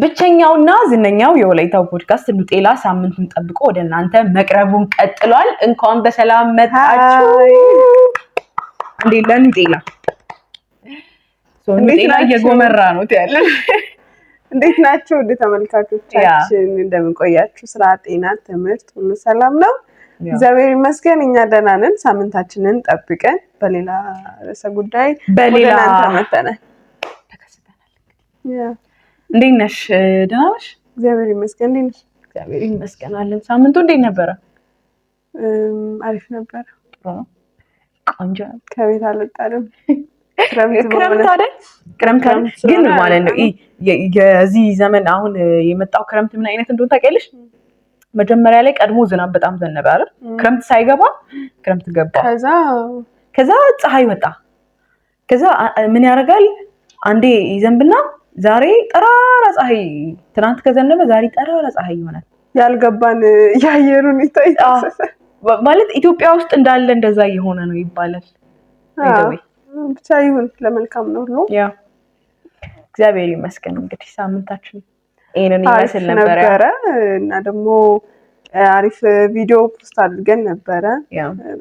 ብቸኛውና ዝነኛው የወላይታው ፖድካስት ኑጤላ ሳምንቱን ጠብቆ ወደ እናንተ መቅረቡን ቀጥሏል። እንኳን በሰላም መጣችሁ። እንዴት ኑጤላ? ኑጤላ እየጎመራ ነው ያለው። እንዴት ናችሁ ወደ ተመልካቾቻችን? እንደምን ቆያችሁ? ስራ፣ ጤና፣ ትምህርት ሁሉ ሰላም ነው? እግዚአብሔር ይመስገን እኛ ደህና ነን። ሳምንታችንን ጠብቀን በሌላ ርዕሰ ጉዳይ ወደ እናንተ መጥተናል። እንዴት ነሽ? ደህና ነሽ? እግዚአብሔር ይመስገን። እንዴት ነሽ? እግዚአብሔር ይመስገን አለን። ሳምንቱ እንዴት ነበረ? አሪፍ ነበር። ጥሩ ነው። ቆንጆ ነው። ከቤት አልወጣንም። ክረምት አይደል? ክረምት ግን ማለት ነው የዚህ ዘመን አሁን የመጣው ክረምት ምን አይነት እንደሆነ ታውቂያለሽ? መጀመሪያ ላይ ቀድሞ ዝናብ በጣም ዘነበ አይደል? ክረምት ሳይገባ ክረምት ገባ። ከዛ ፀሐይ ወጣ። ከዛ ምን ያደርጋል? አንዴ ይዘንብና ዛሬ ጠራራ ፀሐይ፣ ትናንት ከዘነበ ዛሬ ጠራራ ፀሐይ ይሆናል። ያልገባን የአየር ሁኔታ ማለት ኢትዮጵያ ውስጥ እንዳለ እንደዛ እየሆነ ነው ይባላል። ብቻ ይሁን ለመልካም ነው ሁሉ። ያ እግዚአብሔር ይመስገን። እንግዲህ ሳምንታችን ይሄንን ይመስል ነበረ እና ደግሞ አሪፍ ቪዲዮ ፖስት አድርገን ነበረ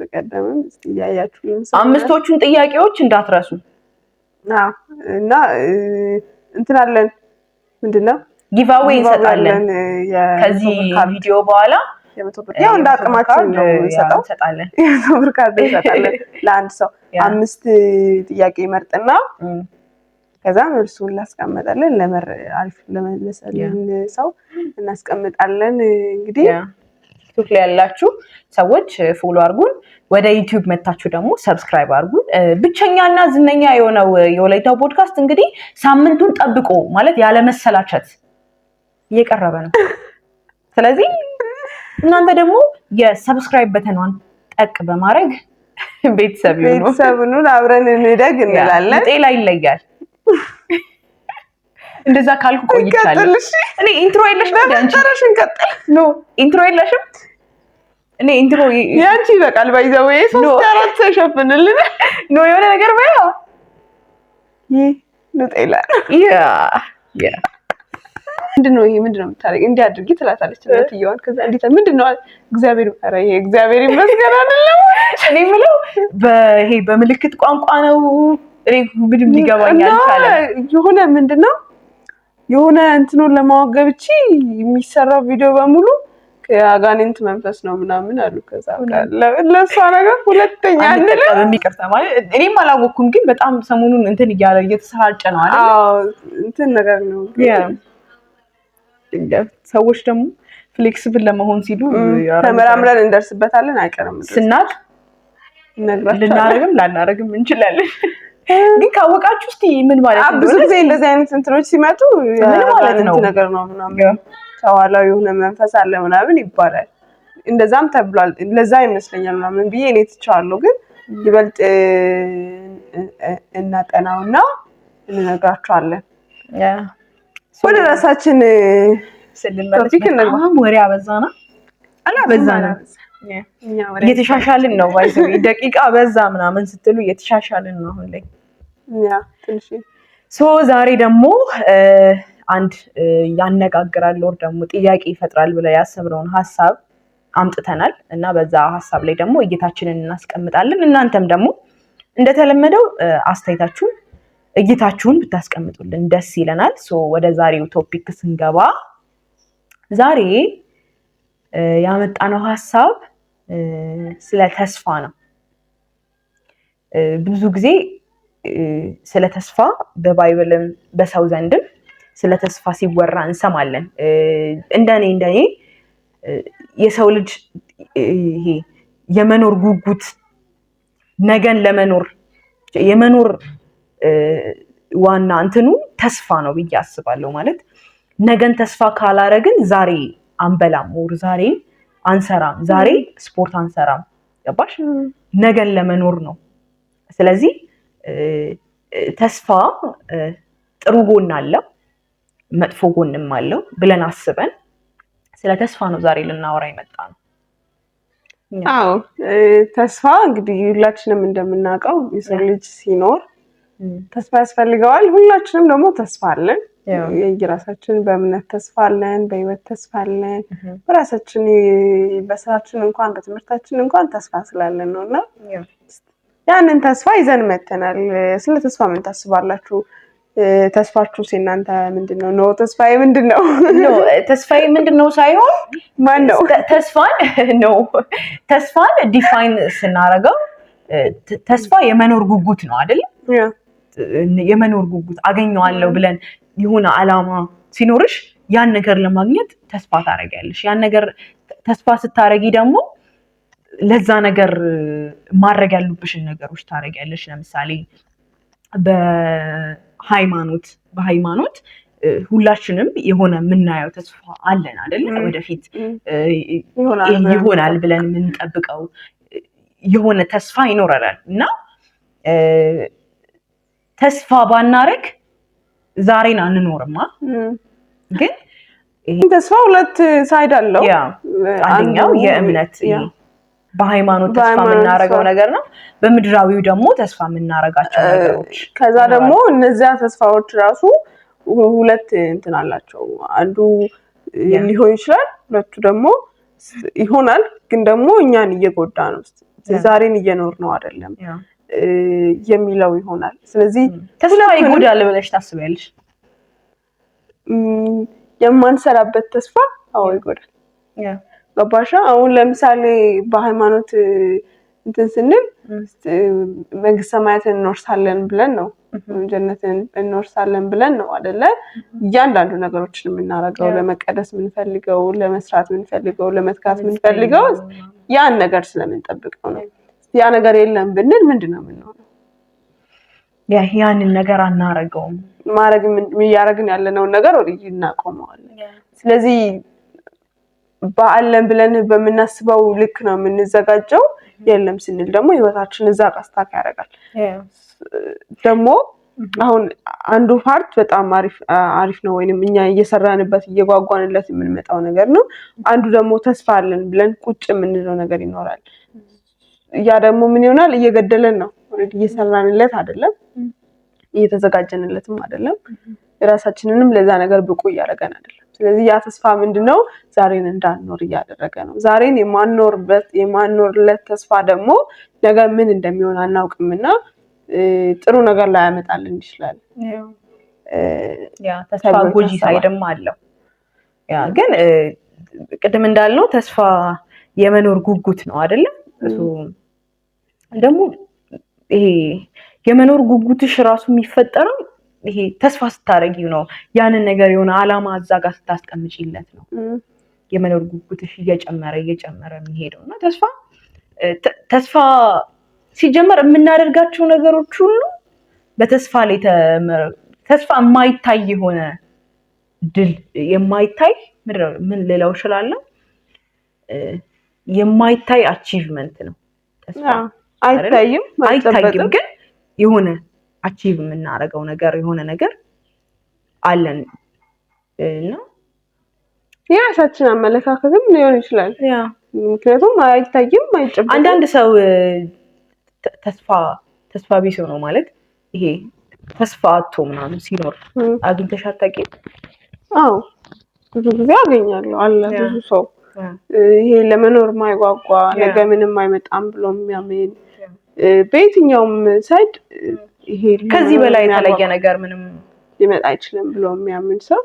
በቀደምም። እስቲ ያያችሁልን አምስቶቹን ጥያቄዎች እንዳትረሱ። እና እንትን አለን ምንድነው ጊቫዌይ እንሰጣለን ከዚህ ቪዲዮ በኋላ። ያው እንዳቅማችን ነው እንሰጣለን። የብር ካርድ እንሰጣለን ለአንድ ሰው 5 ጥያቄ መርጥና ከዛ መልሱን ላስቀምጣለን። አሪፍ ለመለሰልን ሰው እናስቀምጣለን። እንግዲህ ዩቲዩብ ላይ ያላችሁ ሰዎች ፎሎ አድርጉን፣ ወደ ዩቲዩብ መታችሁ ደግሞ ሰብስክራይብ አድርጉን። ብቸኛና ዝነኛ የሆነው የወላይታው ፖድካስት እንግዲህ ሳምንቱን ጠብቆ ማለት ያለ መሰላቸት እየቀረበ ነው። ስለዚህ እናንተ ደግሞ የሰብስክራይብ በተኗን ጠቅ በማድረግ ቤተሰብኑን አብረን እንደግ እንላለን። ኑጤላ ይለያል። እንደዛ ካልኩ ቆይቻለሁ። እኔ ኢንትሮ የለሽም አንቺ? ኖ ኢንትሮ የለሽም? እኔ ኢንትሮ ያንቺ ይበቃል። ባይዘው 3-4 ሰው ሸፍንልን። ኖ የሆነ ነገር በያ ኑጤላ ያ ምንድነው ይሄ? ምንድነው የምታደርጊው? እንዲህ አድርጊ ትላታለች እናትየዋን። ከዛ እንዴት ምንድነው? እግዚአብሔር ይፈራ። ይሄ እግዚአብሔር ይመስገን አይደለም። እኔ የምለው ይሄ በምልክት ቋንቋ ነው። እኔ ምንም ሊገባኝ አልቻለም። የሆነ ምንድነው የሆነ እንትኑን ለማወገብቺ የሚሰራው ቪዲዮ በሙሉ ከአጋንንት መንፈስ ነው ምናምን አሉ። ከዛ ለሷ ነገር ሁለተኛ አንልም። የሚቀርታ ማለት እኔም አላወኩም፣ ግን በጣም ሰሞኑን እንትን እየተሰራጨ ነው አይደል? አዎ እንትን ነገር ነው። ሰዎች ደግሞ ፍሌክሲብል ለመሆን ሲሉ ተመራምረን እንደርስበታለን። አይቀርም ስናቅ ልናረግም ላናረግም እንችላለን። ግን ካወቃችሁ እስቲ ምን ማለት ነው? ብዙ ጊዜ እንደዚህ አይነት እንትኖች ሲመጡ ምን ማለት ነው ነገር ነው ምናምን ከኋላው የሆነ መንፈስ አለ ምናምን ይባላል። እንደዛም ተብሏል። ለዛ ይመስለኛል ምናምን ብዬ እኔ ትቻለሁ። ግን ይበልጥ እናጠናውና እንነግራችኋለን። ወደ ራሳችን ስለልመለስ በጣም ወሬ አበዛና አላበዛና እየተሻሻልን ነው። ባይዘው ደቂቃ በዛ ምናምን ስትሉ እየተሻሻልን ነው አሁን ላይ። ትንሽ ዛሬ ደግሞ አንድ ያነጋግራል ወር ደግሞ ጥያቄ ይፈጥራል ብለን ያሰብነውን ሐሳብ አምጥተናል እና በዛ ሐሳብ ላይ ደግሞ እይታችንን እናስቀምጣለን። እናንተም ደግሞ እንደተለመደው አስተያየታችሁን እይታችሁን ብታስቀምጡልን ደስ ይለናል። ወደ ዛሬው ቶፒክ ስንገባ ዛሬ ያመጣነው ሐሳብ ስለ ተስፋ ነው። ብዙ ጊዜ ስለ ተስፋ በባይብልም በሰው ዘንድም ስለ ተስፋ ሲወራ እንሰማለን። እንደኔ የሰው ልጅ ይሄ የመኖር ጉጉት ነገን ለመኖር የመኖር ዋና እንትኑ ተስፋ ነው ብዬ አስባለሁ። ማለት ነገን ተስፋ ካላረግን ዛሬ አንበላም፣ ዛሬ አንሰራም፣ ዛሬ ስፖርት አንሰራም። ገባሽ? ነገን ለመኖር ነው። ስለዚህ ተስፋ ጥሩ ጎን አለው መጥፎ ጎንም አለው ብለን አስበን ስለ ተስፋ ነው ዛሬ ልናወራ የመጣነው። አዎ ተስፋ እንግዲህ ሁላችንም እንደምናውቀው የሰው ልጅ ሲኖር ተስፋ ያስፈልገዋል። ሁላችንም ደግሞ ተስፋ አለን። የራሳችን በእምነት ተስፋ አለን፣ በህይወት ተስፋ አለን፣ በራሳችን በስራችን እንኳን በትምህርታችን እንኳን ተስፋ ስላለን ነውና ያንን ተስፋ ይዘን መተናል። ስለ ተስፋ ምን ታስባላችሁ? ተስፋችሁ እናንተ ምንድነው? ነው ተስፋዬ ምንድነው? ነው ተስፋዬ ምንድነው ሳይሆን ማን ነው ተስፋን ዲፋይን ስናረጋው ተስፋ የመኖር ጉጉት ነው አይደል? የመኖር ጉጉት አገኘዋለሁ ብለን የሆነ አላማ ሲኖርሽ ያን ነገር ለማግኘት ተስፋ ታረጋለሽ። ያን ነገር ተስፋ ስታረጊ ደግሞ ለዛ ነገር ማድረግ ያሉብሽን ነገሮች ታረጋለሽ። ለምሳሌ በሃይማኖት ሁላችንም የሆነ የምናየው ተስፋ አለን አይደል? ወደፊት ይሆናል ብለን የምንጠብቀው የሆነ ተስፋ ይኖረናል እና ተስፋ ባናረግ ዛሬን አንኖርማ። ግን ተስፋ ሁለት ሳይድ አለው። አንደኛው የእምነት በሃይማኖት ተስፋ የምናረገው ነገር ነው። በምድራዊው ደግሞ ተስፋ የምናረጋቸው ነገሮች። ከዛ ደግሞ እነዚያ ተስፋዎች ራሱ ሁለት እንትን አላቸው። አንዱ ሊሆን ይችላል፣ ሁለቱ ደግሞ ይሆናል፣ ግን ደግሞ እኛን እየጎዳ ነው፣ ዛሬን እየኖር ነው አይደለም የሚለው ይሆናል። ስለዚህ ተስፋ ይጎዳል ብለሽ ታስቢያለሽ? የማንሰራበት ተስፋ አዎ ይጎዳል። ገባሻ? አሁን ለምሳሌ በሃይማኖት እንትን ስንል መንግስተ ሰማያትን እንወርሳለን ብለን ነው፣ ጀነትን እንወርሳለን ብለን ነው አይደለ? እያንዳንዱ ነገሮችን የምናረገው ለመቀደስ የምንፈልገው፣ ለመስራት የምንፈልገው፣ ለመትጋት የምንፈልገው ያን ነገር ስለምንጠብቀው ነው። ያ ነገር የለም ብንል ምንድነው የምንሆነው? ያንን ነገር አናረገውም። ማረግ ያረግን ያለነው ነገር ወዲህ እናቆመዋለን። ስለዚህ በአለም ብለን በመናስበው ልክ ነው የምንዘጋጀው። የለም ስንል ደግሞ ህይወታችን እዛ ቀስታክ ያደርጋል። ደግሞ አሁን አንዱ ፓርት በጣም አሪፍ ነው ወይንም እኛ እየሰራንበት እየጓጓንለት የምንመጣው ነገር ነው። አንዱ ደግሞ ተስፋ አለን ብለን ቁጭ የምንለው ነገር ይኖራል። ያ ደግሞ ምን ይሆናል? እየገደለን ነው። ኦሬዲ እየሰራንለት አይደለም፣ እየተዘጋጀንለትም አይደለም፣ ራሳችንንም ለዛ ነገር ብቁ እያደረገን አይደለም። ስለዚህ ያ ተስፋ ምንድነው? ዛሬን እንዳንኖር እያደረገ ነው። ዛሬን የማንኖርለት ተስፋ ደግሞ ነገ ምን እንደሚሆን አናውቅምና ጥሩ ነገር ላይ ያመጣልን ይችላል። ተስፋ ጎጂ ሳይድም አለው። ግን ቅድም እንዳልነው ተስፋ የመኖር ጉጉት ነው አይደለ? እሱ ደግሞ ይሄ የመኖር ጉጉትሽ ራሱ የሚፈጠረው ይሄ ተስፋ ስታረጊው ነው። ያንን ነገር የሆነ አላማ እዛ ጋር ስታስቀምጪለት ነው የመኖር ጉጉትሽ እየጨመረ የሚሄደው። እና ተስፋ ሲጀመር የምናደርጋቸው ነገሮች ሁሉ በተስፋ ላይ ተስፋ የማይታይ የሆነ ድል የማይታይ ምን ሌላው ይችላል የማይታይ አቺቭመንት ነው ተስፋ። አይታይም ግን የሆነ አቺቭ የምናረገው ነገር የሆነ ነገር አለን እና የራሳችን አመለካከትም ሊሆን ይችላል። ምክንያቱም አይታይም አይጨበጥም። አንዳንድ ሰው ተስፋ ቢስ ነው ማለት ይሄ ተስፋ አጥቶ ምናምን ሲኖር አግኝተሽ አታውቂም? አዎ ብዙ ጊዜ አገኛለሁ። አለ ብዙ ሰው ይሄ ለመኖር ማይጓጓ ነገ ምንም አይመጣም ብሎ የሚያምን በየትኛውም ሳይድ ይሄ ከዚህ በላይ የተለየ ነገር ምንም ሊመጣ አይችልም ብሎ የሚያምን ሰው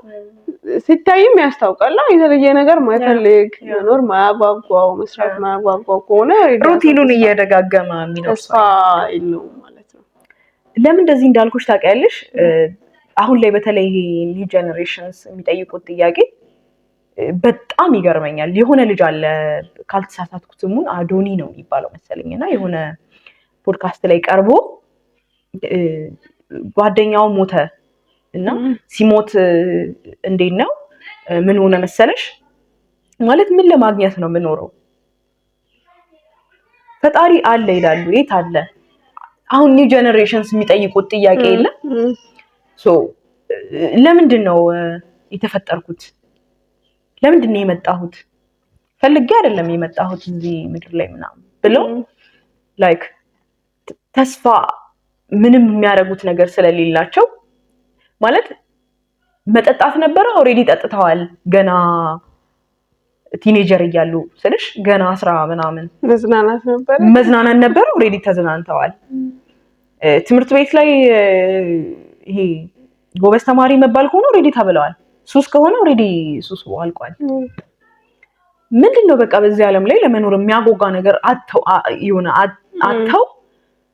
ሲታይም ያስታውቃል። የተለየ ነገር ማይፈልግ መኖር ማያጓጓው መስራት ማያጓጓው ከሆነ ሩቲኑን እየደጋገመ የሚኖር ተስፋ የለውም ማለት ነው። ለምን እንደዚህ እንዳልኩሽ ታውቂያለሽ? አሁን ላይ በተለይ ኒው ጄነሬሽንስ የሚጠይቁት ጥያቄ በጣም ይገርመኛል። የሆነ ልጅ አለ ካልተሳሳትኩ ስሙን አዶኒ ነው የሚባለው መሰለኝና የሆነ ፖድካስት ላይ ቀርቦ ጓደኛው ሞተ እና ሲሞት እንዴት ነው ምን ሆነ መሰለሽ ማለት ምን ለማግኘት ነው የምኖረው? ፈጣሪ አለ ይላሉ። የት አለ? አሁን ኒው ጄነሬሽንስ የሚጠይቁት ጥያቄ የለ ለምንድን ነው የተፈጠርኩት? ለምንድን ነው የመጣሁት? ፈልጌ አይደለም የመጣሁት እዚህ ምድር ላይ ምናምን ብለው ላይክ ተስፋ ምንም የሚያደርጉት ነገር ስለሌላቸው ማለት መጠጣት ነበረ ኦሬዲ ጠጥተዋል ገና ቲኔጀር እያሉ ስልሽ ገና 10 ምናምን መዝናናት ነበር ኦሬዲ ተዝናንተዋል ትምህርት ቤት ላይ ይሄ ጎበዝ ተማሪ መባል ከሆነ ኦሬዲ ተብለዋል ሱስ ከሆነ ኦሬዲ ሱስ አልቋል ምንድነው በቃ በዚህ ዓለም ላይ ለመኖር የሚያጎጋ ነገር አጥተው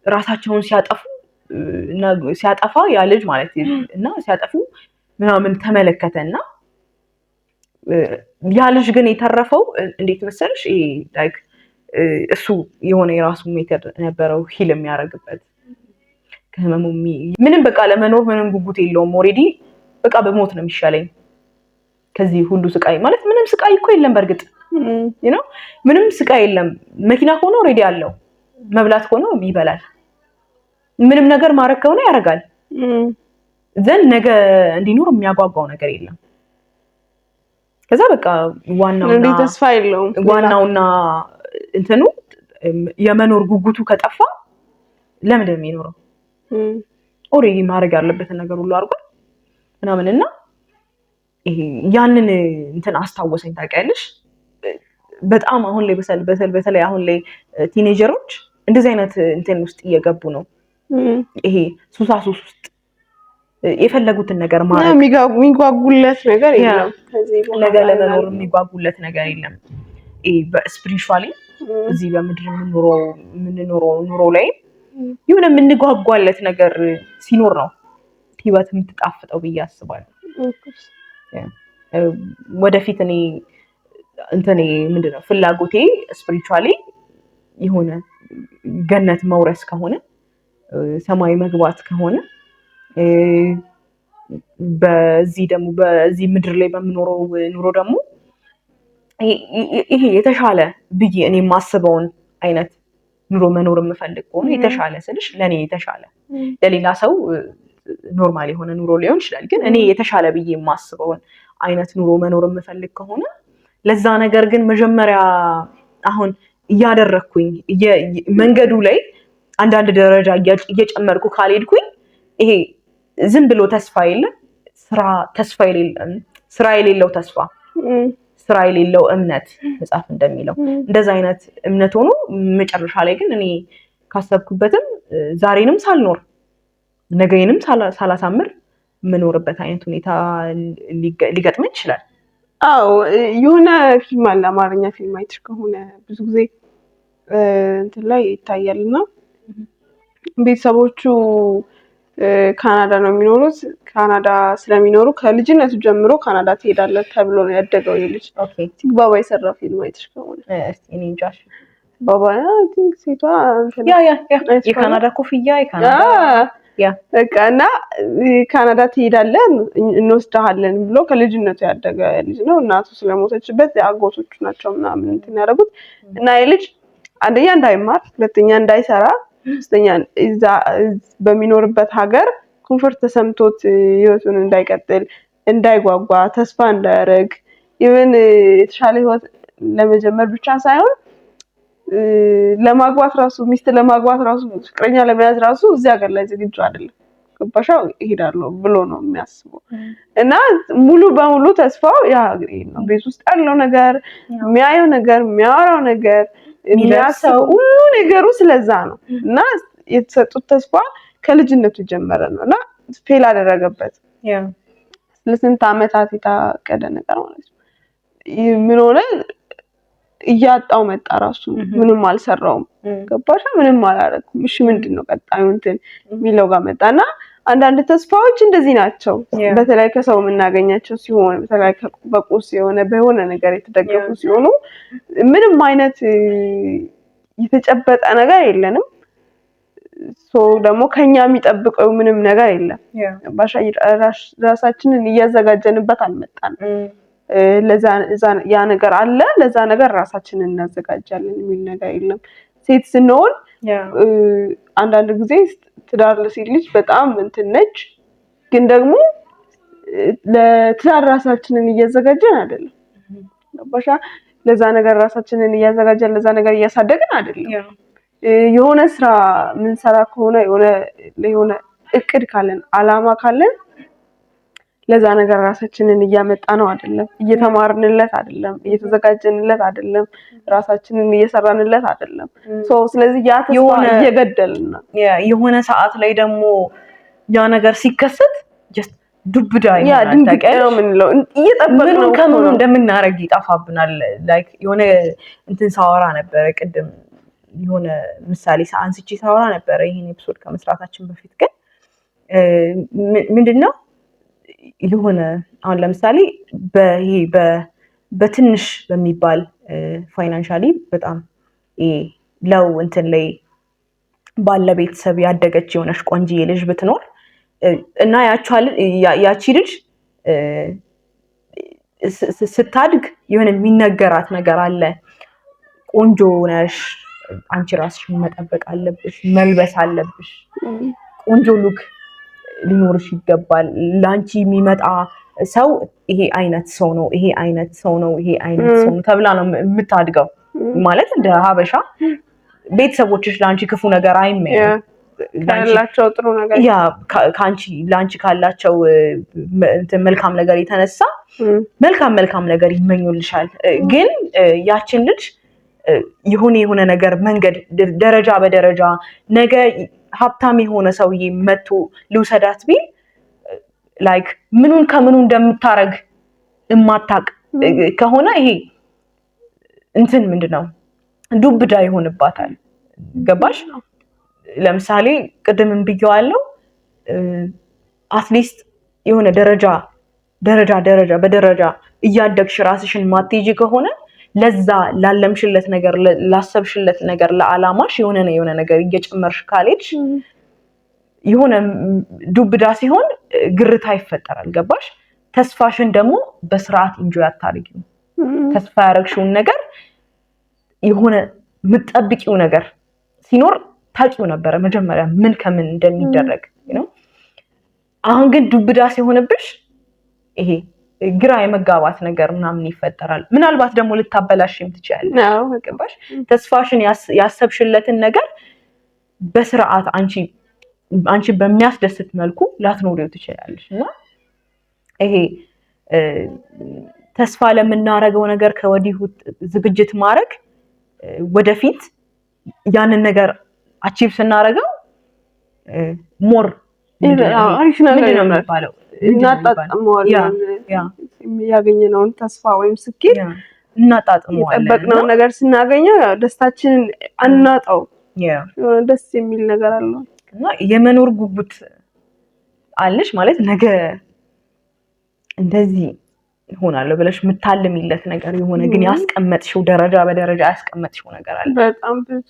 ራሳቸውን ሲያጠፋ ያ ልጅ ማለት እና ሲያጠፉ ምናምን ተመለከተና ያ ልጅ ግን የተረፈው እንዴት መሰለሽ ላይክ እሱ የሆነ የራሱ ሜተድ ነበረው ሂል የሚያደርግበት ከህመሙ ምንም በቃ ለመኖር ምንም ጉጉት የለውም ኦሬዲ በቃ በሞት ነው የሚሻለኝ ከዚህ ሁሉ ስቃይ ማለት ምንም ስቃይ እኮ የለም በርግጥ ምንም ስቃይ የለም መኪና ሆኖ ኦሬዲ አለው መብላት ሆኖ ይበላል ምንም ነገር ማረክ ከሆነ ያረጋል ዘን ነገ እንዲኖር የሚያጓጓው ነገር የለም ከዛ በቃ ዋናውና እንትኑ የመኖር ጉጉቱ ከጠፋ ለምንድን ነው የሚኖረው ኦሬዲ ማረግ ያለበትን ነገር ሁሉ አድርጓል ምናምንና ይሄ ያንን እንትን አስታወሰኝ ታውቂያለሽ በጣም አሁን ላይ በተለይ አሁን ላይ ቲኔጀሮች እንደዚህ አይነት እንትን ውስጥ እየገቡ ነው ይሄ ሱሳሱስ ውስጥ የፈለጉትን ነገር ማለት የሚጓጉለት ነገር የለም ነገ ለመኖር የሚጓጉለት ነገር የለም በስፒሪቹዋሊ እዚህ በምድር የምንኖረው ኑሮ ላይ የሆነ የምንጓጓለት ነገር ሲኖር ነው ህይወት የምትጣፍጠው ብዬ አስባለሁ ወደፊት እኔ ምንድነው ፍላጎቴ ስፒሪቹዋሊ የሆነ ገነት መውረስ ከሆነ ሰማይ መግባት ከሆነ በዚህ ምድር ላይ በምኖረው ኑሮ ደግሞ ይሄ የተሻለ ብዬ እኔ ማስበውን አይነት ኑሮ መኖር የምፈልግ ከሆነ የተሻለ ስልሽ ለኔ የተሻለ ለሌላ ሰው ኖርማል የሆነ ኑሮ ሊሆን ይችላል ግን እኔ የተሻለ ብዬ ማስበውን አይነት ኑሮ መኖር የምፈልግ ከሆነ ለዛ ነገር ግን መጀመሪያ አሁን እያደረኩኝ መንገዱ ላይ አንዳንድ ደረጃ እየጨመርኩ ካልሄድኩኝ ይሄ ዝም ብሎ ተስፋ የለም ስራ የሌለው ተስፋ ስራ የሌለው እምነት መጽሐፍ እንደሚለው እንደዛ አይነት እምነት ሆኖ መጨረሻ ላይ ግን እኔ ካሰብኩበትም ዛሬንም ሳልኖር ነገዬንም ሳላሳምር የምኖርበት አይነት ሁኔታ ሊገጥመኝ ይችላል አዎ የሆነ ፊልም አለ አማርኛ ፊልም አይተሽ ከሆነ ብዙ ጊዜ እንትን ላይ ይታያልና ቤተሰቦቹ ካናዳ ነው የሚኖሩት ካናዳ ስለሚኖሩ ከልጅነቱ ጀምሮ ካናዳ ትሄዳለህ ተብሎ ነው ያደገው ልጅ ሲግባባ የሰራው ፊልም አይተሽ ከሆነ እስቲ እኔ እንጃሽ ባባ አይ ቲንክ ሴቷ የካናዳ ኮፍያ የካናዳ በቃና ካናዳ ትሄዳለህ እንወስደሃለን ብሎ ከልጅነቱ ያደገ ልጅ ነው እናቱ ስለሞተችበት አጎቶቹ ናቸው ምናምን እንትን ያደረጉት እና የልጅ አንደኛ እንዳይማር ሁለተኛ እንዳይሰራ ሶስተኛ እዛ በሚኖርበት ሀገር ኮንፈርት ተሰምቶት ህይወቱን እንዳይቀጥል እንዳይጓጓ ተስፋ እንዳያረግ ኢቭን የተሻለ ህይወት ለመጀመር ብቻ ሳይሆን ለማግባት ራሱ ሚስት ለማግባት ራሱ ፍቅረኛ ለመያዝ ራሱ እዚህ ሀገር ላይ ዝግጁ አይደለም ገባሻው ይሄዳለው ብሎ ነው የሚያስበው እና ሙሉ በሙሉ ተስፋው ያ ነው ቤት ውስጥ ያለው ነገር የሚያየው ነገር የሚያወራው ነገር የሚያሰው ሁሉ ነገሩ ስለዛ ነው እና የተሰጡት ተስፋ ከልጅነቱ ጀመረ ነውና ፌል አደረገበት ለስንት አመታት የታቀደ ነገር ማለት ነው ምን ሆነ እያጣው መጣ ራሱ ምንም አልሰራውም ገባሽ ምንም አላረኩም እሺ ምንድነው ቀጣዩ እንትን ሚለው ጋር መጣና አንዳንድ ተስፋዎች እንደዚህ ናቸው በተለይ ከሰው የምናገኛቸው ሲሆን በተለይ በቁስ የሆነ በሆነ ነገር የተደገፉ ሲሆኑ ምንም አይነት የተጨበጠ ነገር የለንም ደግሞ ከኛ የሚጠብቀው ምንም ነገር የለም ባሻ ራሳችንን እያዘጋጀንበት አልመጣን ለዛ ያ ነገር አለ ለዛ ነገር ራሳችንን እናዘጋጃለን የሚል ነገር የለም ሴት ስንሆን አንዳንድ ጊዜ ትዳር ለሴት ልጅ በጣም እንትን ነች ግን ደግሞ ለትዳር ራሳችንን እያዘጋጀን አይደለም ባሻ ለዛ ነገር ራሳችንን እያዘጋጀን ለዛ ነገር እያሳደግን አይደለም የሆነ ስራ ምን ሰራ ከሆነ የሆነ እቅድ ካለን አላማ ካለን ለዛ ነገር ራሳችንን እያመጣ ነው አይደለም፣ እየተማርንለት አይደለም፣ እየተዘጋጀንለት አይደለም፣ ራሳችንን እየሰራንለት አይደለም። ስለዚህ ያ ተስፋ እየገደልን ነው። የሆነ ሰዓት ላይ ደግሞ ያ ነገር ሲከሰት ጀስት ዱብዳ ይሆናል። ምንለው እየጠበቅነው ከምኑ እንደምናረግ ይጣፋብናል። ላይክ የሆነ እንትን ሳወራ ነበረ ቅድም የሆነ ምሳሌ አንስቼ ሳወራ ነበረ ይሄን ኤፒሶድ ከመስራታችን በፊት። ግን ምንድነው የሆነ አሁን ለምሳሌ በትንሽ በሚባል ፋይናንሻሊ በጣም ለው እንትን ላይ ባለ ቤተሰብ ያደገች የሆነች ቆንጆዬ ልጅ ብትኖር እና ያቺ ልጅ ስታድግ የሆነ የሚነገራት ነገር አለ። ቆንጆ ነሽ፣ አንቺ ራስሽን መጠበቅ አለብሽ፣ መልበስ አለብሽ፣ ቆንጆ ሉክ ሊኖርሽ ይገባል። ላንቺ የሚመጣ ሰው ይሄ አይነት ሰው ነው፣ ይሄ አይነት ሰው ነው፣ ይሄ አይነት ሰው ነው ተብላ ነው የምታድገው። ማለት እንደ ሀበሻ ቤተሰቦችሽ ላንቺ ክፉ ነገር አይመኙም። ካላቸው ጥሩ ነገር ላንቺ ካላቸው መልካም ነገር የተነሳ መልካም ነገር ይመኙልሻል። ግን ያችን ልጅ የሆነ ነገር መንገድ ደረጃ በደረጃ ነገ ሀብታም የሆነ ሰውዬ መጥቶ ልውሰዳት ቢል ላይክ ምኑን ከምኑ እንደምታረግ እማታቅ ከሆነ ይሄ እንትን ምንድነው ዱብዳ ይሆንባታል። ገባሽ? ለምሳሌ ቅድምም ብየዋለሁ አትሊስት የሆነ ደረጃ በደረጃ እያደግሽ ራስሽን ማትይጂ ከሆነ ለዛ ላለምሽለት ነገር ላሰብሽለት ነገር ለዓላማሽ የሆነ ነገር እየጨመርሽ ካልሄድሽ የሆነ ዱብዳ ሲሆን ግርታ ይፈጠራል። ገባሽ? ተስፋሽን ደግሞ በስርዓት ኢንጆይ አታርጊው። ተስፋ ያረግሽውን ነገር የሆነ የምትጠብቂው ነገር ሲኖር ታውቂው ነበረ መጀመሪያ ምን ከምን እንደሚደረግ ነው። አሁን ግን ዱብዳ ሲሆንብሽ ይሄ ግራ የመጋባት ነገር ምናምን ይፈጠራል። ምናልባት ደግሞ ልታበላሽም ትችያለሽ። ገባሽ? ተስፋሽን ያሰብሽለትን ነገር በስርዓት አንቺ በሚያስደስት መልኩ ላትኖሪው ትችያለሽ። እና ይሄ ተስፋ ለምናረገው ነገር ከወዲሁ ዝግጅት ማድረግ ወደፊት ያንን ነገር አቺቭ ስናረገው ሞር አሪፍ ነገር ነው እናጣጥመዋለን። ያገኘነውን ተስፋ ወይም ስኬት እናጣጥመዋለን። የጠበቅነውን ነገር ስናገኘው ያው ደስታችንን አናጣው። የሆነ ደስ የሚል ነገር አለው እና የመኖር ጉጉት አለሽ ማለት ነገ እንደዚህ ሆናለሁ ብለሽ የምታልሚለት ነገር የሆነ ግን ያስቀመጥሽው ደረጃ በደረጃ ያስቀመጥሽው ነገር አለ። በጣም ብዙ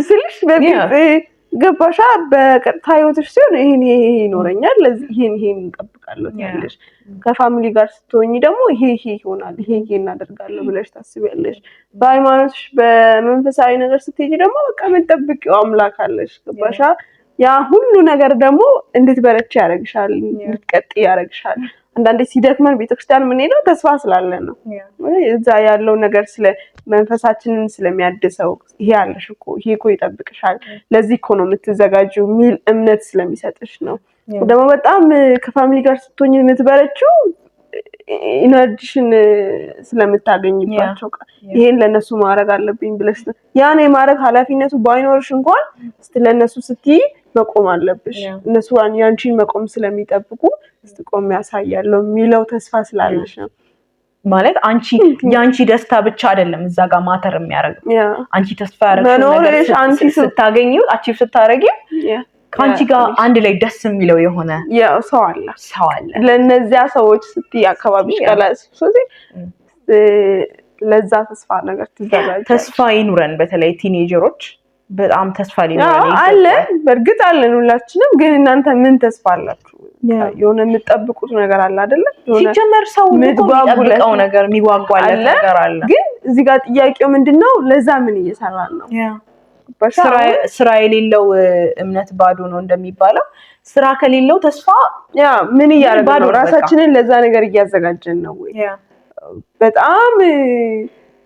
ስልሽ በፊት ገባሻ በቀጥታ ህይወትሽ ሲሆን ይሄን ይኖረኛል ለዚህ ይሄን እንጠብቃለሁ ያለሽ። ከፋሚሊ ጋር ስትሆኚ ደግሞ ይሄ ይሆናል ይሄ እናደርጋለሁ ብለሽ ታስቢያለሽ። በሃይማኖትሽ በመንፈሳዊ ነገር ስትሄጂ ደግሞ በቃ የምትጠብቂው አምላክ አለሽ። ገባሻ? ያ ሁሉ ነገር ደግሞ እንድትበረቺ ያደርግሻል፣ እንድትቀጥይ ያደርግሻል። አንዳንዴ ሲደክመን ቤተክርስቲያን የምንሄደው ተስፋ ስላለን ነው። እዛ ያለው ነገር ስለ መንፈሳችንን ስለሚያድሰው ይሄ አለሽ እኮ ይሄ እኮ ይጠብቅሻል፣ ለዚህ እኮ ነው የምትዘጋጂው የሚል እምነት ስለሚሰጥሽ ነው። ደግሞ በጣም ከፋሚሊ ጋር ስትሆኚ የምትበረቺው ኢነርጂሽን ስለምታገኝባቸው ይሄን ለነሱ ማድረግ አለብኝ ብለሽ ያኔ ማድረግ ኃላፊነቱ ባይኖርሽ እንኳን ለነሱ ስትይ መቆም አለብሽ። እነሱ ያንቺን መቆም ስለሚጠብቁ ስትቆም ያሳያለው የሚለው ተስፋ ስላለሽ ነው። ማለት ያንቺ ደስታ ብቻ አይደለም እዛ ጋር ማተር የሚያደርገው አንቺ ተስፋ ያረግሽው ነገር አንቺ ስታገኚው አቺቭ ስታረጊው ካንቺ ጋር አንድ ላይ ደስ የሚለው የሆነ ሰው አለ። ለነዚያ ሰዎች ስትይ አካባቢሽ ጋላስ ስለዚህ ለዛ ተስፋ ነገር ትዘጋጅ። ተስፋ ይኑረን። በተለይ ቲኔጀሮች በጣም ተስፋ ሊኖረን አለ። በእርግጥ አለን ሁላችንም። ግን እናንተ ምን ተስፋ አላችሁ? የሆነ የምትጠብቁት ነገር አለ አይደለ? ሲጀመር ሰው የሚጠብቀው ነገር የሚጓጓለት ነገር አለ። ግን እዚህ ጋር ጥያቄው ምንድነው? ለዛ ምን እየሰራን ነው? ስራ የሌለው እምነት ባዶ ነው እንደሚባለው ስራ ከሌለው ተስፋ ምን እያደረግን ነው? ራሳችንን ለዛ ነገር እያዘጋጀን ነው ወይ? በጣም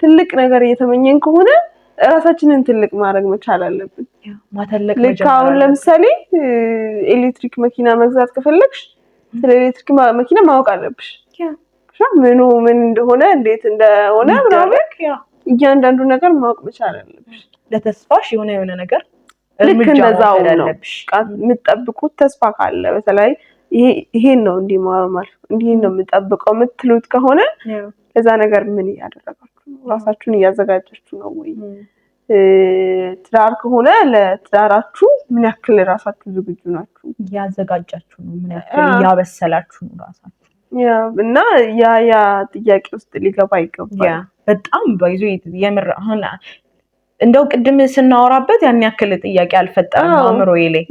ትልቅ ነገር እየተመኘን ከሆነ ራሳችንን ትልቅ ማድረግ መቻል አለብን። ማተለቅ ልክ አሁን ለምሳሌ ኤሌክትሪክ መኪና መግዛት ከፈለግሽ ስለ ኤሌክትሪክ መኪና ማወቅ አለብሽ። ምኑ ምን እንደሆነ እንዴት እንደሆነ ምናምን እያንዳንዱ ነገር ማወቅ መቻል አለብሽ። ለተስፋሽ የሆነ ነገር ልክ እንደዛው ነው የምትጠብቁት ተስፋ ካለ በተለይ ይሄን ነው እንዲማሩ ማለት እንዲህ ነው የምጠብቀው የምትሉት ከሆነ ለዛ ነገር ምን እያደረጋችሁ ነው? ራሳችሁን እያዘጋጃችሁ ነው ወይ? ትዳር ከሆነ ለትዳራችሁ ምን ያክል ራሳችሁ ዝግጁ ናችሁ? እያዘጋጃችሁ ነው? ምን ያክል እያበሰላችሁ ነው ራሳችሁ? እና ያ ጥያቄ ውስጥ ሊገባ ይገባል። በጣም ባይዞ የምር አሁን እንደው ቅድም ስናወራበት ያን ያክል ጥያቄ አልፈጠረም አእምሮዬ ላይ።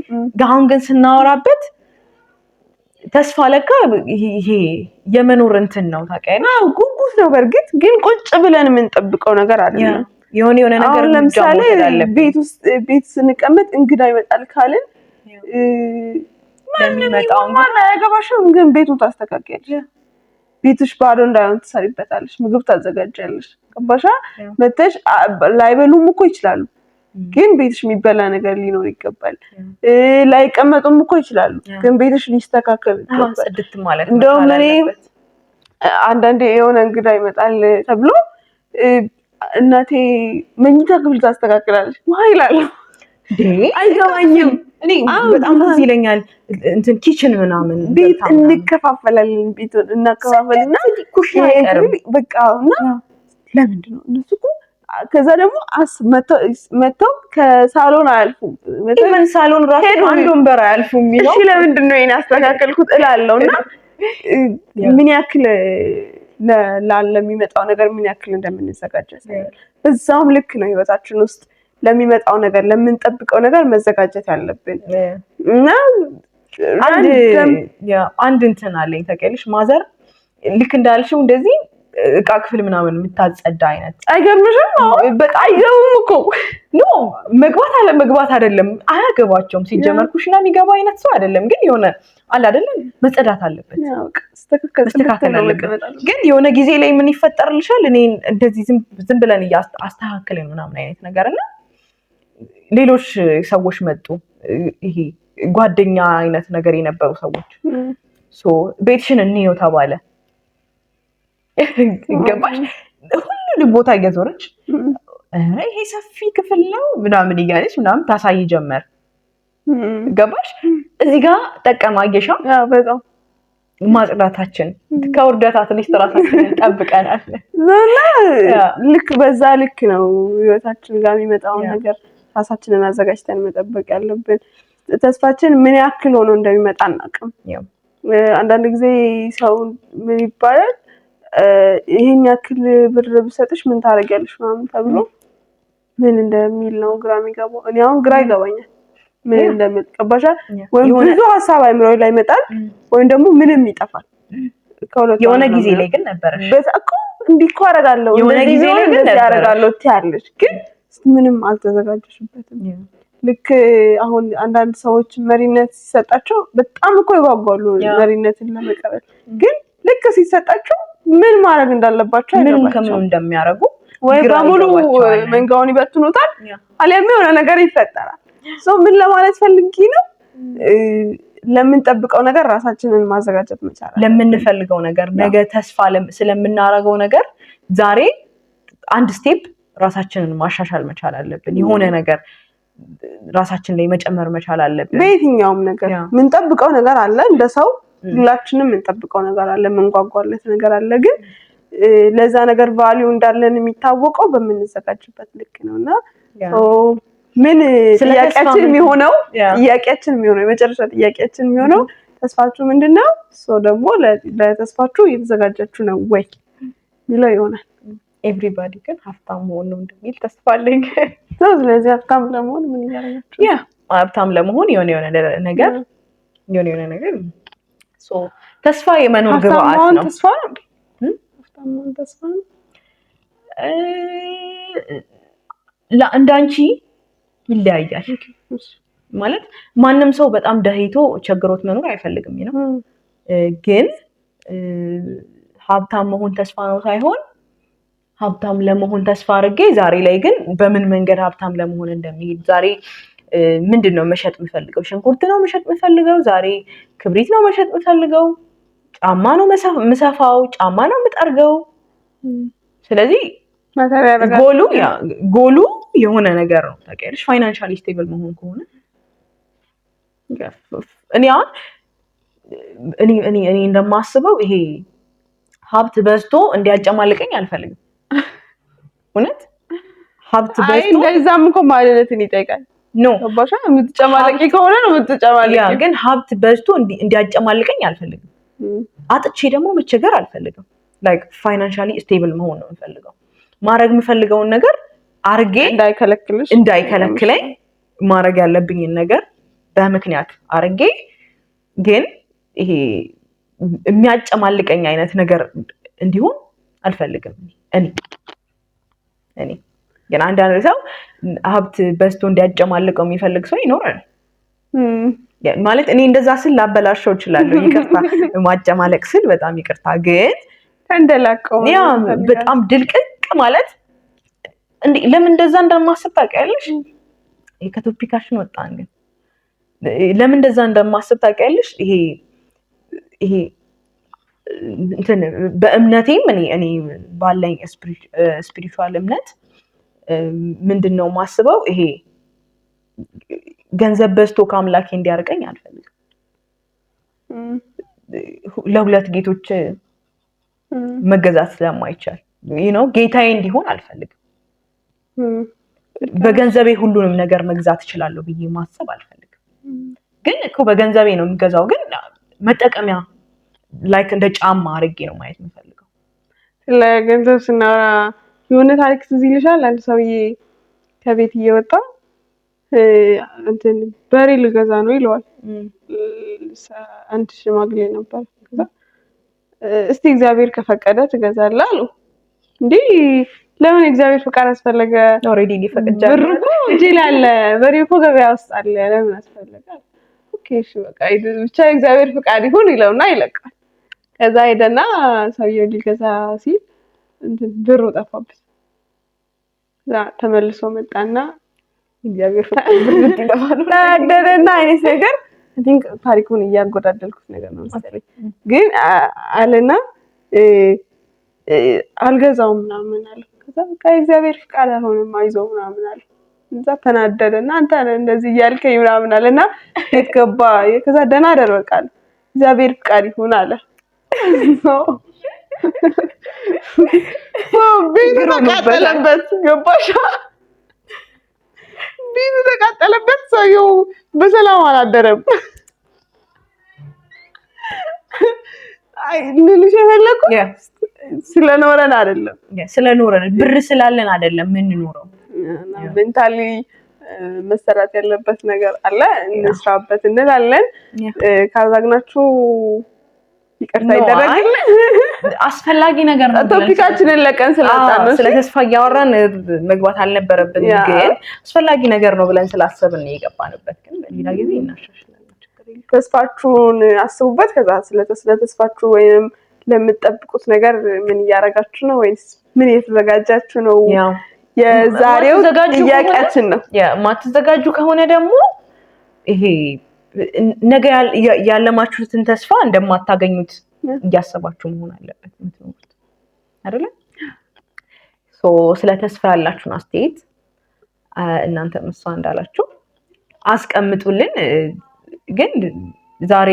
አሁን ግን ስናወራበት ተስፋ ለካ ይሄ የመኖር እንትን ነው ታውቂያለሽ። ጉጉት ነው። በእርግጥ ግን ቁጭ ብለን የምንጠብቀው ነገር አይደለም። የሆነ ነገር ለምሳሌ ቤት ስንቀመጥ እንግዳ ይመጣል ካልን ማን አያገባሽም፣ ግን ቤቱን ታስተካክያለሽ። ቤትሽ ባዶ እንዳይሆን ትሰሪበታለሽ፣ ምግብ ታዘጋጃለሽ። ገባሻ? መተሽ ላይበሉም እኮ ይችላሉ፣ ግን ቤትሽ የሚበላ ነገር ሊኖር ይገባል። ላይቀመጡም እኮ ይችላሉ፣ ግን ቤትሽ ሊስተካከል ይገባል። ጽድት ማለት ነው። እንደውም እኔ አንዳንዴ የሆነ እንግዳ ይመጣል ተብሎ እናቴ መኝታ ክፍል ታስተካክላለች ይላል። አይገባኝም። እኔ በጣም ደስ ይለኛል። እንትን ኪችን ምናምን ቤት እንከፋፈላለን፣ ቤት እናከፋፈልና ኩሽና በቃና ለምንድን ነው እነሱ እኮ ከዛ ደግሞ መተው ከሳሎን አያልፉም። ኢቨን ሳሎን ራሱ አንድ ወንበር አያልፉም የሚለው እሺ ለምንድን ነው ይሄን አስተካከልኩት እላለሁና ምን ያክል ለሚመጣው ነገር ምን ያክል እንደምንዘጋጅ ያሳያል። በዛውም ልክ ነው ህይወታችን ውስጥ ለሚመጣው ነገር ለምንጠብቀው ነገር መዘጋጀት ያለብን እና አንድ እንትን አለኝ ታውቂያለሽ። ማዘር ልክ እንዳልሽው እንደዚህ እቃ ክፍል ምናምን የምታጸዳ አይነት አይገርምሽም? በቃ አይገቡም እኮ ኖ መግባት አይደለም አያገባቸውም። ሲጀመር ኩሽና የሚገባ አይነት ሰው አይደለም። ግን የሆነ አለ አይደለም መጸዳት አለበት፣ መስተካከል አለበት። ግን የሆነ ጊዜ ላይ ምን ይፈጠርልሻል? እኔ እንደዚህ ዝም ብለን አስተካክለን ምናምን አይነት ነገር እና ሌሎች ሰዎች መጡ። ይሄ ጓደኛ አይነት ነገር የነበሩ ሰዎች ቤትሽን እንየው ተባለ። ገባሽ? ሁሉንም ቦታ እየዞረች ይሄ ሰፊ ክፍል ነው ምናምን እያለች ምናምን ታሳይ ጀመር። ገባሽ? እዚህ ጋር ጠቀማ አየሻ? በጣም ማጽዳታችን ከውርደታ ትንሽ ራሳችንን ጠብቀናል። ልክ በዛ ልክ ነው ህይወታችን ጋር የሚመጣውን ነገር ራሳችንን አዘጋጅተን መጠበቅ ያለብን። ተስፋችን ምን ያክል ሆኖ እንደሚመጣ አናውቅም። አንዳንድ ጊዜ ሰው ምን ይባላል ይሄን ያክል ብር ብሰጥሽ ምን ታደርጊያለሽ ምናምን ተብሎ ምን እንደሚል ነው ግራ የሚገባው። እኔ አሁን ግራ ይገባኛል ምን እንደምትቀባሻ ወይ ብዙ ሀሳብ አይምሮዬ ላይ ይመጣል ወይም ደግሞ ምንም ይጠፋል። የሆነ ጊዜ ላይ ግን ነበርሽ በቃ እንዲህ እኮ አደርጋለሁ የሆነ ጊዜ ላይ ግን ያደርጋለሁ ትያለሽ፣ ግን ምንም አልተዘጋጀሽበትም። ልክ አሁን አንዳንድ ሰዎች መሪነት ሲሰጣቸው በጣም እኮ ይጓጓሉ መሪነትን ለመቀበል፣ ግን ልክ ሲሰጣቸው ምን ማድረግ እንዳለባቸው ምንም ከምን እንደሚያደርጉ ወይ በሙሉ መንጋውን ይበትኑታል አሊያም የሆነ ነገር ይፈጠራል። ምን ለማለት ፈልጊ ነው? ለምንጠብቀው ነገር ራሳችንን ማዘጋጀት መቻል ለምንፈልገው ነገር ነገ ተስፋ ስለምናረገው ነገር ዛሬ አንድ ስቴፕ ራሳችንን ማሻሻል መቻል አለብን። የሆነ ነገር ራሳችን ላይ መጨመር መቻል አለብን። በየትኛውም ነገር ምንጠብቀው ነገር አለ። እንደ ሰው ሁላችንም ምንጠብቀው ነገር አለ፣ ምንጓጓለት ነገር አለ። ግን ለዛ ነገር ቫልዩ እንዳለን የሚታወቀው በምንዘጋጅበት ልክ ነውና ምን ጥያቄያችን የሚሆነው የመጨረሻ ጥያቄያችን የሚሆነው ተስፋችሁ ምንድነው? ደግሞ ለተስፋችሁ እየተዘጋጃችሁ ነው ወይ ሚለው ይሆናል። ኤቭሪባዲ ግን ሀብታም መሆን ነው እንደሚል ተስፋ አለኝ። ስለዚህ ሀብታም ለመሆን ምን ያደርጋችሁ? ሀብታም ለመሆን የሆነ ነገር ተስፋ የመኖር ግብአት ነው። ተስፋ ነው ሀብታም መሆን ተስፋ ነው። እንዳንቺ ይለያያል ማለት ማንም ሰው በጣም ደህይቶ ቸግሮት መኖር አይፈልግም ነው። ግን ሀብታም መሆን ተስፋ ነው ሳይሆን ሀብታም ለመሆን ተስፋ አድርጌ ዛሬ ላይ ግን በምን መንገድ ሀብታም ለመሆን እንደሚሄድ ዛሬ ምንድን ነው መሸጥ የምፈልገው? ሽንኩርት ነው መሸጥ የምፈልገው? ዛሬ ክብሪት ነው መሸጥ የምፈልገው? ጫማ ነው ምሰፋው? ጫማ ነው የምጠርገው? ስለዚህ ጎሉ የሆነ ነገር ነው ታውቂያለሽ። ፋይናንሻሊ ስቴብል መሆን ከሆነ እኔ እንደማስበው ይሄ ሀብት በዝቶ እንዲያጨማልቀኝ አልፈልግም። እውነት ሀብት በዝቶ እንደዛም እኮ ማለትን ይጠይቃል። ባሻ የምትጨማለቂ ከሆነ ነው የምትጨማለቂ። ግን ሀብት በዝቶ እንዲያጨማልቀኝ አልፈልግም። አጥቼ ደግሞ መቸገር አልፈልግም። ላይክ ፋይናንሻሊ ስቴብል መሆን ነው የምፈልገው። ማድረግ የምፈልገውን ነገር አርጌ እንዳይከለክለኝ ማድረግ ያለብኝን ነገር በምክንያት አርጌ፣ ግን ይሄ የሚያጨማልቀኝ አይነት ነገር እንዲሆን አልፈልግም። እኔ ግን አንዳንድ ሰው ሀብት በዝቶ እንዲያጨማልቀው የሚፈልግ ሰው ይኖራል። ማለት እኔ እንደዛ ስል ላበላሸው እችላለሁ። ይቅርታ፣ ማጨማለቅ ስል በጣም ይቅርታ። ግን ተንደላቀው በጣም ድልቅቅ ማለት ለምን እንደዛ እንደማስብ ታውቂያለሽ? ከቶፒካችን ወጣን። ግን ለምን እንደዛ እንደማስብ ታውቂያለሽ? ይሄ እንትን በእምነቴም እኔ ባለኝ ስፒሪቹዋል እምነት ምንድነው ማስበው፣ ይሄ ገንዘብ በዝቶ ከአምላኬ እንዲያርቀኝ አልፈልግም። ለሁለት ጌቶች መገዛት ስለማይቻል ጌታዬ እንዲሆን አልፈልግም። በገንዘቤ ሁሉንም ነገር መግዛት እችላለሁ ብዬ ማሰብ አልፈልግም። ግን እኮ በገንዘቤ ነው የምገዛው፣ ግን መጠቀሚያ ላይክ እንደ ጫማ አድርጌ ነው ማየት የምፈልገው። ለገንዘብ ስናወራ የሆነ ታሪክ ትዝ ይልሻል? አንድ ሰውዬ ከቤት እየወጣ እንትን በሬ ልገዛ ነው ይለዋል። አንድ ሽማግሌ ነበር። ከዛ እስቲ እግዚአብሔር ከፈቀደ ትገዛለህ አለው። እንዴ ለምን እግዚአብሔር ፍቃድ አስፈለገ? ኦሬዲ ሊፈቅጃለሁ። ብሩ እኮ እጄ ላይ አለ፣ በሬው እኮ ገበያ ውስጥ አለ፣ ለምን አስፈለገ? ኦኬ እሺ በቃ ብቻ እግዚአብሔር ፍቃድ ይሁን ይለውና ይለቃል። ከዛ ሄደና ሰውየው ሊገዛ ሲል እንትን ብሩ ጠፋበት። ተመልሶ መጣና እግዚአብሔር ፍቃድ ብሩ ይጠፋል ታደረና አይነት ነገር ታሪኩን እያጎዳደልኩት ነገር ነው መሰለኝ። ግን አለና አልገዛውም ምናምን አለ። ከዛ በቃ እግዚአብሔር ፍቃድ አልሆነም አይዞህ ምናምን አለ። እዛ ተናደደና አንተ እንደዚህ እያልከኝ ምናምን አለና ገባ። ከዛ ደህና አደረቃል እግዚአብሔር ፍቃድ ይሁን አለ። ቤቱ ተቃጠለበት። ገባሽ? ቤቱ ተቃጠለበት። ሰውየው በሰላም አላደረም። ልልሽ የፈለኩት ስለኖረን አይደለም፣ ስለኖረን ብር ስላለን አይደለም የምንኖረው። ሜንታሊ መሰራት ያለበት ነገር አለ፣ እንስራበት እንላለን። ካዛግናችሁ ይቅርታ ይደረግልን። አስፈላጊ ነገር ነው። ቶፒካችንን ለቀን ስለወጣን ስለ ተስፋ እያወራን መግባት አልነበረብንም፣ ግን አስፈላጊ ነገር ነው ብለን ስላሰብን የገባንበት። ግን በሌላ ጊዜ እናሻሽላለን። ተስፋችሁን አስቡበት። ከዛ ስለ ተስፋችሁ ወይም ለምትጠብቁት ነገር ምን እያደረጋችሁ ነው ወይስ ምን እየተዘጋጃችሁ ነው? የዛሬው ጥያቄያችን ነው። ማትዘጋጁ ከሆነ ደግሞ ይሄ ነገ ያለማችሁትን ተስፋ እንደማታገኙት እያሰባችሁ መሆን አለበት የምትኖሩት አይደለ? ስለ ተስፋ ያላችሁን አስተያየት እናንተ እሷ እንዳላችሁ አስቀምጡልን። ግን ዛሬ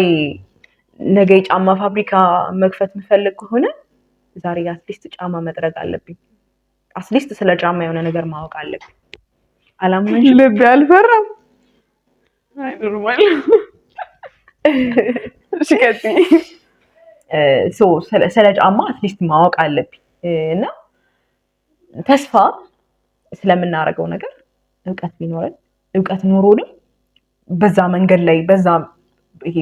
ነገ የጫማ ፋብሪካ መክፈት የምፈልግ ከሆነ ዛሬ አትሊስት ጫማ መጥረግ አለብኝ። አትሊስት ስለ ጫማ የሆነ ነገር ማወቅ አለብኝ። አላማኝ ልብ ያልፈራም አይ ኖርማል ሽከቲ ስለ ጫማ አትሊስት ማወቅ አለብኝ። እና ተስፋ ስለምናደርገው ነገር እውቀት ቢኖረን እውቀት ኖሮንም በዛ መንገድ ላይ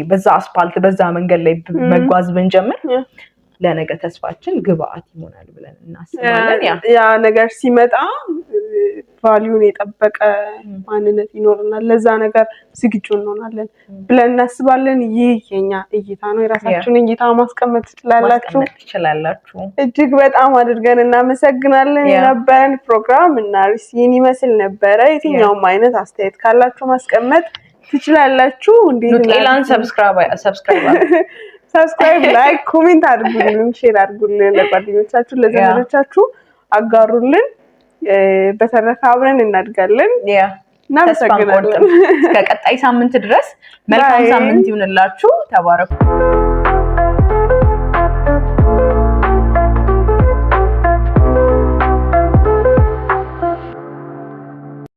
በዛ አስፓልት በዛ መንገድ ላይ መጓዝ ብንጀምር ለነገ ተስፋችን ግብአት ይሆናል ብለን እናስባለን። ያ ነገር ሲመጣ ቫልዩን የጠበቀ ማንነት ይኖርናል፣ ለዛ ነገር ዝግጁ እንሆናለን ብለን እናስባለን። ይህ የኛ እይታ ነው። የራሳችሁን እይታ ማስቀመጥ ትችላላችሁ። እጅግ በጣም አድርገን እናመሰግናለን። የነበረን ፕሮግራም እና ርዕስ ይህን ይመስል ነበረ። የትኛውም አይነት አስተያየት ካላችሁ ማስቀመጥ ትችላላችሁ። ኑጤላን ሰብስክራይብ፣ ላይክ፣ ኮሜንት አድርጉልን፣ ሼር አድርጉልን፣ ለጓደኞቻችሁ ለዘመዶቻችሁ አጋሩልን። በተረፈ አብረን እናድጋለን። እናመሰግናለን። እስከ ቀጣይ ሳምንት ድረስ መልካም ሳምንት ይሁንላችሁ። ተባረኩ።